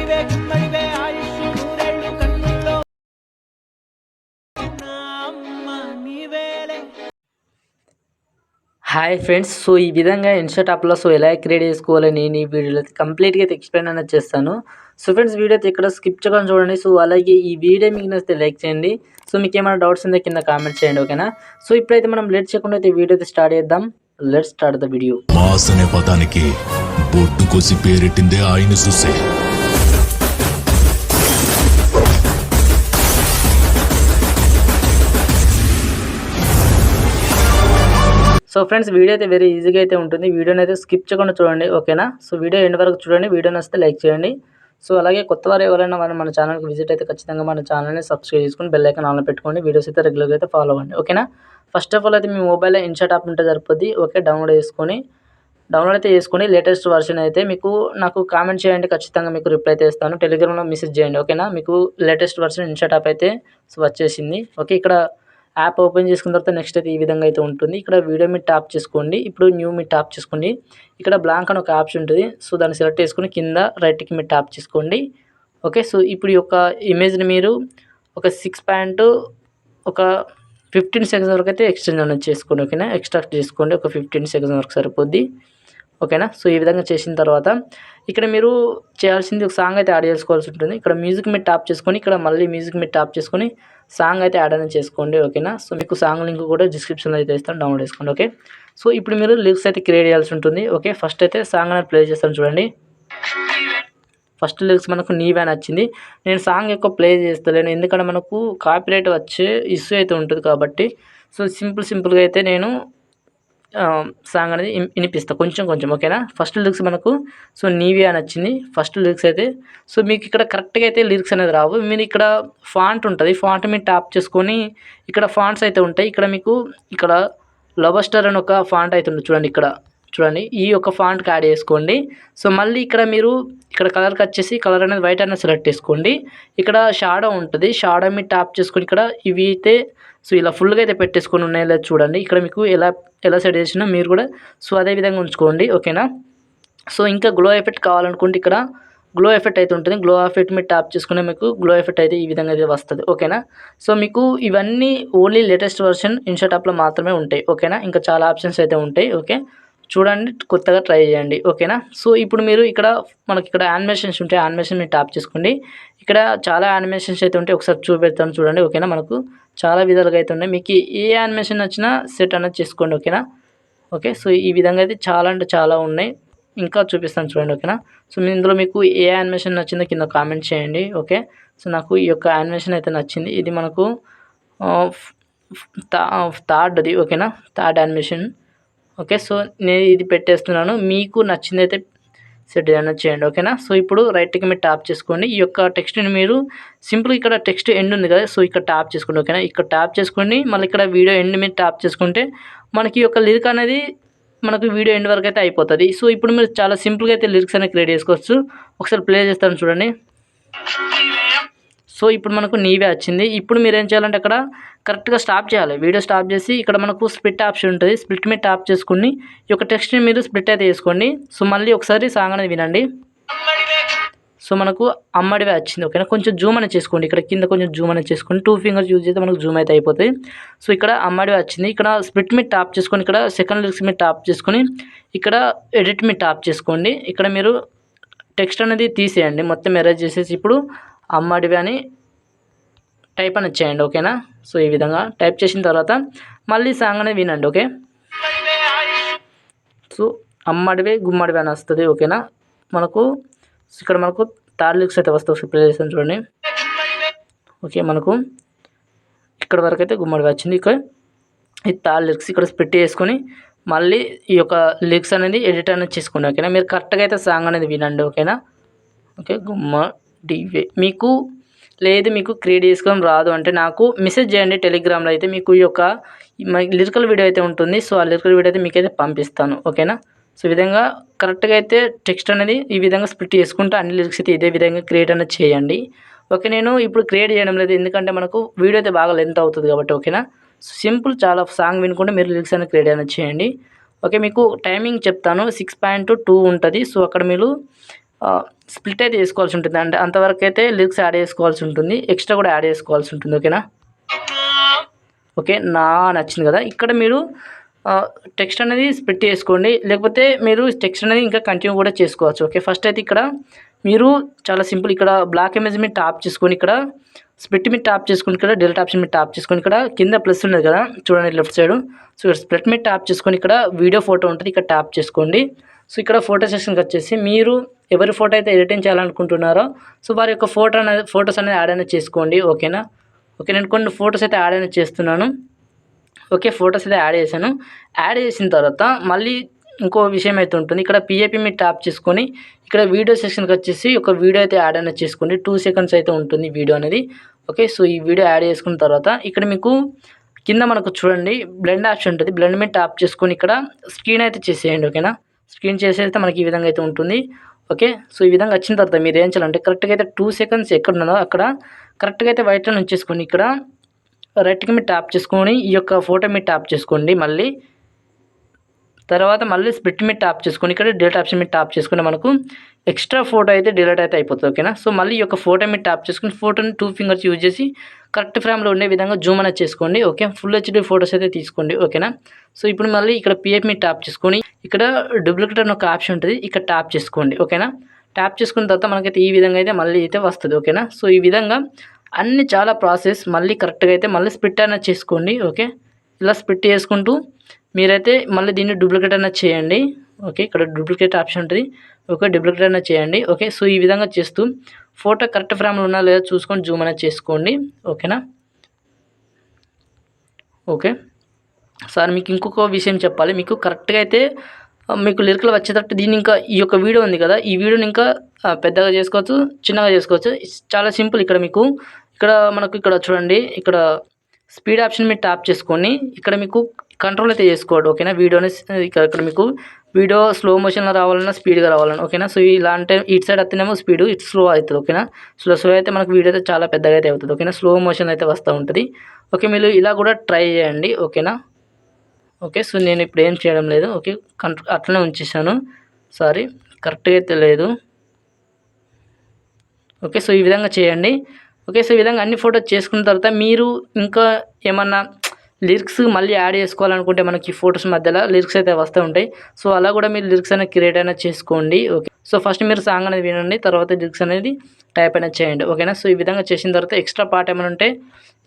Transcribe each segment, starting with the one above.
అమ్మడివే గుమ్మడివే ఆయుష్ నూరేళ్ళు కన్నుల్లో అమ్మ నీవేలే. హాయ్ ఫ్రెండ్స్, సో ఈ విధంగా ఇన్స్టా యాప్లో ఎలా క్రియేట్ చేసుకోవాలి నేను ఈ వీడియోలో కంప్లీట్గా అయితే ఎక్స్ప్లెయిన్ అనేది చేస్తాను. సో ఫ్రెండ్స్, వీడియో అయితే ఇక్కడ స్కిప్ చేయకుండా చూడండి. సో అలాగే ఈ వీడియో మీకు నచ్చితే లైక్ చేయండి. సో మీకు ఏమైనా డౌట్స్ ఉంటే కింద కామెంట్ చేయండి, ఓకేనా. సో ఇప్పుడైతే మనం లేట్ చేయకుండా అయితే వీడియో అయితే స్టార్ట్ చేద్దాం. Let's start the video. Mass అనే పదానికి బొట్టు కోసి పేరెట్టిందే ఆయన చూసే. సో ఫ్రెండ్స్, వీడియో అయితే వెరీ ఈజీగా అయితే ఉంటుంది. వీడియోని అయితే స్కిప్ చేయకుండా చూడండి, ఓకేనా. సో వీడియో ఎండ్ వరకు చూడండి. వీడియో నచ్చితే లైక్ చేయండి. సో అలాగే కొత్త వారు ఎవరైనా మన ఛానల్కి విజిట్ అయితే ఖచ్చితంగా మన ఛానల్ని సబ్స్క్రైబ్ చేసుకుని బెల్ ఐకాన్ ఆన్లో పెట్టుకోండి. వీడియోస్ అయితే రెగ్యులర్గా అయితే ఫాలో అవ్వండి, ఓకేనా. ఫస్ట్ ఆఫ్ ఆల్ అయితే మీ మొబైల్లో ఇన్స్టా యాప్ ఉంటే సరిపోద్ది, ఓకే. డౌన్లోడ్ అయితే చేసుకొని లేటెస్ట్ వర్షన్ అయితే నాకు కామెంట్ చేయండి. ఖచ్చితంగా మీకు రిప్లై అయితే ఇస్తాను. టెలిగ్రామ్లో మెసేజ్ చేయండి, ఓకేనా. మీకు లేటెస్ట్ వర్షన్ ఇన్స్టా యాప్ అయితే వచ్చేసింది, ఓకే. ఇక్కడ యాప్ ఓపెన్ చేసుకున్న తర్వాత నెక్స్ట్ అయితే ఈ విధంగా అయితే ఉంటుంది. ఇక్కడ వీడియో మీద ట్యాప్ చేసుకోండి. ఇప్పుడు న్యూ మీద ట్యాప్ చేసుకోండి. ఇక్కడ బ్లాంక్ అని ఒక ఆప్షన్ ఉంటుంది. సో దాన్ని సెలెక్ట్ చేసుకుని కింద రైట్కి మీరు ట్యాప్ చేసుకోండి, ఓకే. సో ఇప్పుడు ఈ యొక్క ఇమేజ్ని మీరు ఒక 15 సెకండ్స్ వరకు అయితే ఎక్స్టెండ్ అనేది చేసుకోండి, ఓకేనా. ఎక్స్ట్రాక్ట్ చేసుకోండి, ఒక 15 సెకండ్స్ వరకు సరిపోద్ది, ఓకేనా. సో ఈ విధంగా చేసిన తర్వాత ఇక్కడ మీరు చేయాల్సింది ఒక సాంగ్ అయితే యాడ్ చేసుకోవాల్సి ఉంటుంది. ఇక్కడ మ్యూజిక్ మీద ట్యాప్ చేసుకొని ఇక్కడ మళ్ళీ మ్యూజిక్ మీద ట్యాప్ చేసుకొని సాంగ్ అయితే యాడ్ అనేది చేసుకోండి, ఓకేనా. సో మీకు సాంగ్ లింక్ కూడా డిస్క్రిప్షన్లో అయితే ఇస్తాను, డౌన్లోడ్ చేసుకోండి, ఓకే. సో ఇప్పుడు మీరు లిరిక్స్ అయితే క్రియేట్ చేయాల్సి ఉంటుంది, ఓకే. ఫస్ట్ అయితే సాంగ్ అనేది ప్లే చేస్తాను చూడండి. ఫస్ట్ లిరిక్స్ మనకు నీవే వచ్చింది. నేను సాంగ్ ఎక్కువ ప్లే చేస్తలేను, ఎందుకంటే మనకు కాపీరైట్ వచ్చే ఇష్యూ అయితే ఉంటుంది కాబట్టి. సో సింపుల్గా అయితే నేను సాంగ్ అనేది వినిపిస్తాను కొంచెం, ఓకేనా. ఫస్ట్ లిరిక్స్ మనకు సో నీవే అని వచ్చింది ఫస్ట్ లిరిక్స్ అయితే. సో మీకు ఇక్కడ కరెక్ట్గా అయితే లిరిక్స్ అనేది రావు. మీరు ఇక్కడ ఫాంట్ ఉంటుంది, ఫాంట్ మీద ట్యాప్ చేసుకొని ఇక్కడ ఫాంట్స్ అయితే ఉంటాయి. ఇక్కడ లవస్టర్ అని ఒక ఫాంట్ అయితే ఉంది చూడండి. ఈ యొక్క ఫాంట్కి యాడ్ చేసుకోండి. సో మళ్ళీ ఇక్కడ కలర్కి వచ్చేసి కలర్ అనేది వైట్ అనేది సెలెక్ట్ చేసుకోండి. ఇక్కడ షాడో ఉంటుంది, షాడో మీద ట్యాప్ చేసుకొని ఇక్కడ ఇవి అయితే సో ఇలా ఫుల్గా అయితే పెట్టేసుకొని ఉన్నాయి లేదా చూడండి. ఇక్కడ మీకు ఎలా సెట్ చేసినా మీరు కూడా సో అదే విధంగా ఉంచుకోండి, ఓకేనా. సో ఇంకా గ్లో ఎఫెక్ట్ కావాలనుకుంటే ఇక్కడ గ్లో ఎఫెక్ట్ అయితే ఉంటుంది. గ్లో ఎఫెక్ట్ మీద ట్యాప్ చేసుకునే మీకు గ్లో ఎఫెక్ట్ అయితే ఈ విధంగా అయితే వస్తుంది, ఓకేనా. సో మీకు ఇవన్నీ ఓన్లీ లేటెస్ట్ వర్షన్ ఇన్స్టా యాప్లో మాత్రమే ఉంటాయి, ఓకేనా. ఇంకా చాలా ఆప్షన్స్ అయితే ఉంటాయి, ఓకే. చూడండి, కొత్తగా ట్రై చేయండి, ఓకేనా. సో ఇప్పుడు మీరు మనకి ఇక్కడ యానిమేషన్స్ ఉంటాయి, యానిమేషన్ మీరు ట్యాప్ చేసుకోండి. ఇక్కడ చాలా యానిమేషన్స్ అయితే ఉంటాయి, ఒకసారి చూపెడతాను చూడండి, ఓకేనా. మనకు చాలా విధాలుగా అయితే ఉన్నాయి. మీకు ఏ యానిమేషన్ నచ్చినా సెట్ అనేది చేసుకోండి, ఓకేనా. ఓకే, సో ఈ విధంగా అయితే చాలా అంటే చాలా ఉన్నాయి, ఇంకా చూపిస్తాను చూడండి, ఓకేనా. సో ఇందులో మీకు ఏ యానిమేషన్ నచ్చిందో కింద కామెంట్ చేయండి, ఓకే. సో నాకు ఈ యొక్క యానిమేషన్ అయితే నచ్చింది. ఇది మనకు థర్డ్ది, ఓకేనా, థర్డ్ యానిమేషన్, ఓకే. సో నేను ఇది పెట్టేస్తున్నాను, మీకు నచ్చింది అయితే సెట్ అనేది చేయండి, ఓకేనా. సో ఇప్పుడు రైట్కి మీరు ట్యాప్ చేసుకోండి. ఈ యొక్క టెక్స్ట్ని మీరు సింపుల్ ఇక్కడ టెక్స్ట్ ఎండ్ ఉంది కదా, సో ఇక్కడ ట్యాప్ చేసుకోండి, ఓకేనా. ఇక్కడ ట్యాప్ చేసుకోండి, మళ్ళీ ఇక్కడ వీడియో ఎండ్ మీద ట్యాప్ చేసుకుంటే మనకి ఈ యొక్క లిరిక్ అనేది మనకు వీడియో ఎండ్ వరకు అయితే అయిపోతుంది. సో ఇప్పుడు మీరు చాలా సింపుల్గా అయితే లిరిక్స్ అనేది క్రియేట్ చేసుకోవచ్చు. ఒకసారి ప్లే చేస్తాను చూడండి. సో ఇప్పుడు మనకు నీవే వచ్చింది. ఇప్పుడు మీరు ఏం చేయాలంటే అక్కడ కరెక్ట్గా స్టాప్ చేయాలి, వీడియో స్టాప్ చేసి ఇక్కడ మనకు స్ప్లిట్ ఆప్షన్ ఉంటుంది, స్ప్లిట్ మీద ట్యాప్ చేసుకుని ఈ యొక్క టెక్స్ట్ని మీరు స్ప్లిట్ అయితే చేసుకోండి. సో మళ్ళీ ఒకసారి సాంగ్ అనేది వినండి. సో మనకు అమ్మడివే వచ్చింది, ఓకేనా. కొంచెం జూమ్ అనేది చేసుకోండి, ఇక్కడ కింద కొంచెం జూమ్ అనేది చేసుకోండి. 2 ఫింగర్స్ యూజ్ చేస్తే మనకు జూమ్ అయితే అయిపోతుంది. సో ఇక్కడ అమ్మడివే వచ్చింది. ఇక్కడ స్ప్లిట్ మీద ట్యాప్ చేసుకొని ఇక్కడ సెకండ్ లిరిక్స్ మీద ట్యాప్ చేసుకొని ఇక్కడ ఎడిట్ మీద ట్యాప్ చేసుకోండి. ఇక్కడ మీరు టెక్స్ట్ అనేది తీసేయండి, మొత్తం ఎరేజ్ చేసేసి ఇప్పుడు అమ్మడివే అని టైప్ అనేది చేయండి, ఓకేనా. సో ఈ విధంగా టైప్ చేసిన తర్వాత మళ్ళీ సాంగ్ అనేది వినండి, ఓకే. సో అమ్మడివే గుమ్మడివే అని వస్తుంది, ఓకేనా. ఇక్కడ మనకు థర్డ్ లిరిక్స్ అయితే వస్తాయి, ప్లే చేస్తాను చూడండి, ఓకే. మనకు ఇక్కడ వరకు అయితే గుమ్మడివే వచ్చింది. ఇక్కడ ఈ థర్డ్ లిరిక్స్ ఇక్కడ స్ప్లిట్ చేసుకొని మళ్ళీ ఈ యొక్క లిరిక్స్ అనేది ఎడిట్ అనేది చేసుకోండి, ఓకేనా. మీరు కరెక్ట్గా అయితే సాంగ్ అనేది వినండి, ఓకేనా. ఓకే, గుమ్మడివే మీకు క్రియేట్ చేసుకోవడం రాదు అంటే నాకు మెసేజ్ చేయండి టెలిగ్రామ్లో, అయితే మీకు ఈ యొక్క లిరికల్ వీడియో అయితే ఉంటుంది. సో ఆ లిరికల్ వీడియో అయితే మీకైతే పంపిస్తాను, ఓకేనా. సో ఈ విధంగా కరెక్ట్గా అయితే టెక్స్ట్ అనేది ఈ విధంగా స్ప్లిట్ చేసుకుంటే అన్ని లిరిక్స్ అయితే ఇదే విధంగా క్రియేట్ అనేది చేయండి, ఓకే. నేను ఇప్పుడు క్రియేట్ చేయడం లేదు, ఎందుకంటే మనకు వీడియో అయితే బాగా లెంత్ అవుతుంది కాబట్టి, ఓకేనా. సో సింపుల్ చాలా సాంగ్ వినుకుంటే మీరు లిరిక్స్ అనేది క్రియేట్ అనేది చేయండి, ఓకే. మీకు టైమింగ్ చెప్తాను, 6.2 ఉంటుంది. సో అక్కడ మీరు స్ప్లిట్ అయితే చేసుకోవాల్సి ఉంటుంది. అంటే అంతవరకు అయితే లిరిక్స్ యాడ్ చేసుకోవాల్సి ఉంటుంది, ఎక్స్ట్రా కూడా యాడ్ చేసుకోవాల్సి ఉంటుంది. ఓకేనా, ఓకే నచ్చింది కదా. ఇక్కడ మీరు టెక్స్ట్ అనేది స్ప్లిట్ చేసుకోండి, లేకపోతే మీరు టెక్స్ట్ అనేది ఇంకా కంటిన్యూ కూడా చేసుకోవచ్చు. ఓకే, ఫస్ట్ అయితే ఇక్కడ మీరు చాలా సింపుల్, ఇక్కడ బ్లాక్ ఇమేజ్ మీద టాప్ చేసుకొని ఇక్కడ స్ప్లిట్ మీద టాప్ చేసుకొని ఇక్కడ డెలిట్ ఆప్షన్ మీద టాప్ చేసుకొని ఇక్కడ కింద ప్లస్ ఉన్నది కదా చూడండి లెఫ్ట్ సైడ్. సో ఇక్కడ స్ప్లిట్ మీద టాప్ చేసుకొని ఇక్కడ వీడియో ఫోటో ఉంటుంది, ఇక్కడ టాప్ చేసుకోండి. సో ఇక్కడ ఫోటో సెక్షన్కి వచ్చేసి మీరు ఎవరి ఫోటో అయితే ఎడిటింగ్ చేయాలనుకుంటున్నారో సో వారి యొక్క ఫోటోస్ అనేది యాడ్ అనేది చేసుకోండి. ఓకేనా, ఓకే నేను కొన్ని ఫొటోస్ అయితే యాడ్ అనేది చేస్తున్నాను. ఓకే, ఫొటోస్ అయితే యాడ్ చేశాను. యాడ్ చేసిన తర్వాత మళ్ళీ ఇంకో విషయం అయితే ఉంటుంది, ఇక్కడ పిఏపి మీద ట్యాప్ చేసుకొని ఇక్కడ వీడియో సెక్షన్కి వచ్చేసి ఒక వీడియో అయితే యాడ్ అనేది చేసుకోండి. 2 seconds అయితే ఉంటుంది వీడియో అనేది. ఓకే, సో ఈ వీడియో యాడ్ చేసుకున్న తర్వాత ఇక్కడ మీకు కింద మనకు చూడండి బ్లెండ్ ఆప్షన్ ఉంటుంది, బ్లెండ్ మీద ట్యాప్ చేసుకొని ఇక్కడ స్క్రీన్ అయితే చేసేయండి. ఓకేనా, స్క్రీన్ చేసేస్తే మనకి ఈ విధంగా అయితే ఉంటుంది. ఓకే, సో ఈ విధంగా వచ్చిన తర్వాత మీరు ఏం చేయాలంటే కరెక్ట్గా అయితే 2 seconds ఎక్కడ ఉన్నదో అక్కడ కరెక్ట్గా అయితే వైట్ లైన్ ఉంచేసుకొని ఇక్కడ రైట్కి మీద ట్యాప్ చేసుకొని ఈ యొక్క ఫోటో మీద ట్యాప్ చేసుకోండి. మళ్ళీ తర్వాత మళ్ళీ స్ప్లిట్ మీద ట్యాప్ చేసుకొని ఇక్కడ డిలీట్ ఆప్షన్ మీద ట్యాప్ చేసుకుంటే మనకు ఎక్స్ట్రా ఫోటో అయితే డిలీట్ అయితే అయిపోతుంది. ఓకేనా, సో మళ్ళీ ఈ యొక్క ఫోటో మీద ట్యాప్ చేసుకుని ఫోటోని 2 fingers యూజ్ చేసి కరెక్ట్ ఫ్రేమ్లో ఉండే విధంగా జూమ్ అనేది చేసుకోండి. ఓకే, ఫుల్ హెచ్డీ ఫోటోస్ అయితే తీసుకోండి. ఓకేనా, సో ఇప్పుడు మళ్ళీ ఇక్కడ పిఎఫ్ మీద ట్యాప్ చేసుకొని ఇక్కడ డూప్లికేట్ అని ఒక ఆప్షన్ ఉంటుంది, ఇక్కడ ట్యాప్ చేసుకోండి. ఓకేనా, ట్యాప్ చేసుకున్న తర్వాత మనకైతే ఈ విధంగా అయితే మళ్ళీ అయితే వస్తుంది. ఓకేనా, సో ఈ విధంగా అన్ని చాలా ప్రాసెస్ మళ్ళీ కరెక్ట్గా అయితే మళ్ళీ స్ప్లిట్ అనేది చేసుకోండి. ఓకే, ఇలా స్ప్లిట్ చేసుకుంటూ మీరైతే మళ్ళీ దీన్ని డూప్లికేట్ అనేది చేయండి. ఓకే, ఇక్కడ డూప్లికేట్ ఆప్షన్ ఉంటుంది. ఓకే, డూప్లికేట్ అనేది చేయండి. ఓకే, సో ఈ విధంగా చేస్తూ ఫోటో కరెక్ట్ ఫ్రేమ్లో ఉన్నా లేదా చూసుకొని జూమ్ అనేది చేసుకోండి. ఓకేనా, ఓకే సార్ మీకు ఇంకొక విషయం చెప్పాలి, మీకు కరెక్ట్గా అయితే మీకు లిరికలు వచ్చేటట్టు దీన్ని ఇంకా ఈ యొక్క వీడియో ఉంది కదా ఈ వీడియోని ఇంకా పెద్దగా చేసుకోవచ్చు, చిన్నగా చేసుకోవచ్చు. చాలా సింపుల్. ఇక్కడ మీకు మనకు ఇక్కడ చూడండి ఇక్కడ స్పీడ్ ఆప్షన్ మీద ట్యాప్ చేసుకొని ఇక్కడ మీకు కంట్రోల్ అయితే చేసుకోండి. ఓకేనా, వీడియోని ఇక్కడ మీకు వీడియో స్లో మోషన్లో రావాలన్నా స్పీడ్గా రావాలన్నా. ఓకేనా, సో ఇలా అంటే ఇటు సైడ్ వస్తేనేమో స్పీడ్, ఇటు స్లో అవుతుంది. ఓకేనా, స్లో అయితే మనకు వీడియో అయితే చాలా పెద్దగా అయితే అవుతుంది. ఓకేనా, స్లో మోషన్ అయితే వస్తూ ఉంటుంది. ఓకే, మీరు ఇలా కూడా ట్రై చేయండి. ఓకేనా, ఓకే సో నేను ఇప్పుడు ఏం చేయడం లేదు. ఓకే, అట్లనే ఉంచేసాను. సారీ, కరెక్ట్గా అయితే లేదు. ఓకే, సో ఈ విధంగా చేయండి. ఓకే, సో ఈ విధంగా అన్ని ఫోటోస్ చేసుకున్న తర్వాత మీరు ఇంకా ఏమన్నా లిరిక్స్ మళ్ళీ యాడ్ చేసుకోవాలనుకుంటే మనకి ఫొటోస్ మధ్యలో లిరిక్స్ అయితే వస్తూ ఉంటాయి. సో అలా కూడా మీరు లిరిక్స్ అనేది క్రియేట్ అనేది చేసుకోండి. ఓకే, సో ఫస్ట్ మీరు సాంగ్ అనేది వినండి, తర్వాత లిరిక్స్ అనేది టైప్ అనేది చేయండి. ఓకేనా, సో ఈ విధంగా చేసిన తర్వాత ఎక్స్ట్రా పార్ట్ ఏమైనా ఉంటే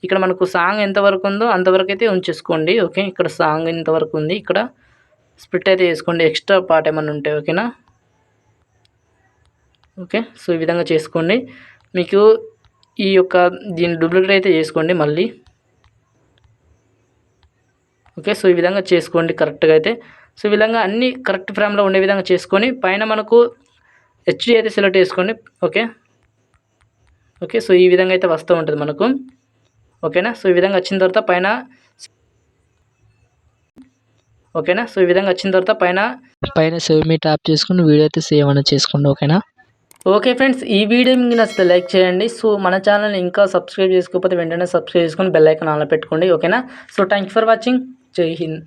ఇక్కడ మనకు సాంగ్ ఎంతవరకు ఉందో అంతవరకు అయితే ఉంచేసుకోండి. ఓకే, ఇక్కడ సాంగ్ ఎంతవరకు ఉంది ఇక్కడ స్ప్లిట్ అయితే చేసుకోండి, ఎక్స్ట్రా పార్ట్ ఏమైనా ఉంటే. ఓకేనా, ఓకే సో ఈ విధంగా చేసుకోండి. మీకు ఈ యొక్క దీన్ని డూప్లికేట్ అయితే చేసుకోండి మళ్ళీ. ఓకే, సో ఈ విధంగా చేసుకోండి కరెక్ట్గా అయితే. సో ఈ విధంగా అన్ని కరెక్ట్ ఫ్రేమ్లో ఉండే విధంగా చేసుకొని పైన మనకు హెచ్డీ అయితే సెలెక్ట్ చేసుకోండి. ఓకే, ఓకే సో ఈ విధంగా అయితే వస్తూ ఉంటుంది మనకు. ఓకేనా, సో ఈ విధంగా వచ్చిన తర్వాత పైన ఓకేనా, సో ఈ విధంగా వచ్చిన తర్వాత పైన సేవ్ మీ ట్యాప్ చేసుకుని వీడియో అయితే సేవ్ అనేది చేసుకోండి. ఓకేనా, ఓకే ఫ్రెండ్స్, ఈ వీడియో మీకు నచ్చితే లైక్ చేయండి. సో మన ఛానల్ని ఇంకా సబ్స్క్రైబ్ చేసుకోకపోతే వెంటనే సబ్స్క్రైబ్ చేసుకొని బెల్ ఐకాన్ ఆన్లో పెట్టుకోండి. ఓకేనా, so thank you for watching. జై హింద్.